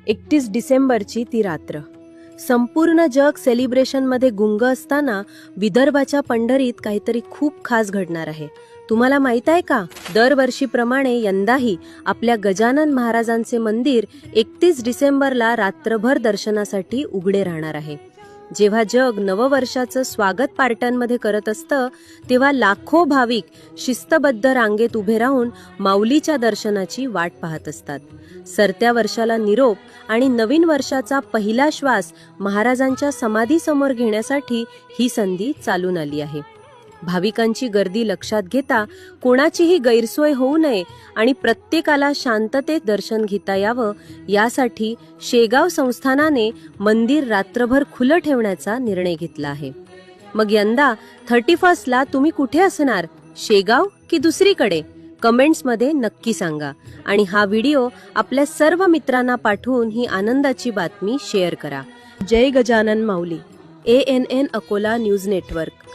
31 डिसेंबरची ती रात्र. संपूर्ण जग सेलिब्रेशनमध्ये गुंग असताना विदर्भाच्या पंढरीत काहीतरी खूप खास घडणार आहे. तुम्हाला माहित आहे का? दरवर्षीप्रमाणे यंदाही आपल्या गजानन महाराजांचे मंदिर 31 डिसेंबरला रात्रभर दर्शनासाठी उघडे राहणार आहे. जेव्हा जग नववर्षाचं स्वागत पार्ट्यांमध्ये करत असतं, तेव्हा लाखो भाविक शिस्तबद्ध रांगेत उभे राहून माऊलीच्या दर्शनाची वाट पाहत असतात. सरत्या वर्षाला निरोप आणि नवीन वर्षाचा पहिला श्वास महाराजांच्या समाधीसमोर घेण्यासाठी ही संधी चालून आली आहे. भाविकांची गर्दी लक्षात घेता कोणाचीही गैरसोय होऊ नये आणि प्रत्येकाला शांततेत दर्शन घेता यावं, यासाठी शेगाव संस्थानाने मंदिर रात्रभर खुलं ठेवण्याचा निर्णय घेतला आहे. मग यंदा 31ला तुम्ही कुठे असणार? शेगाव की दुसरीकडे? कमेंट्समध्ये नक्की सांगा आणि हा व्हिडिओ आपल्या सर्व मित्रांना पाठवून ही आनंदाची बातमी शेअर करा. जय गजानन माऊली. ANN Akola news network.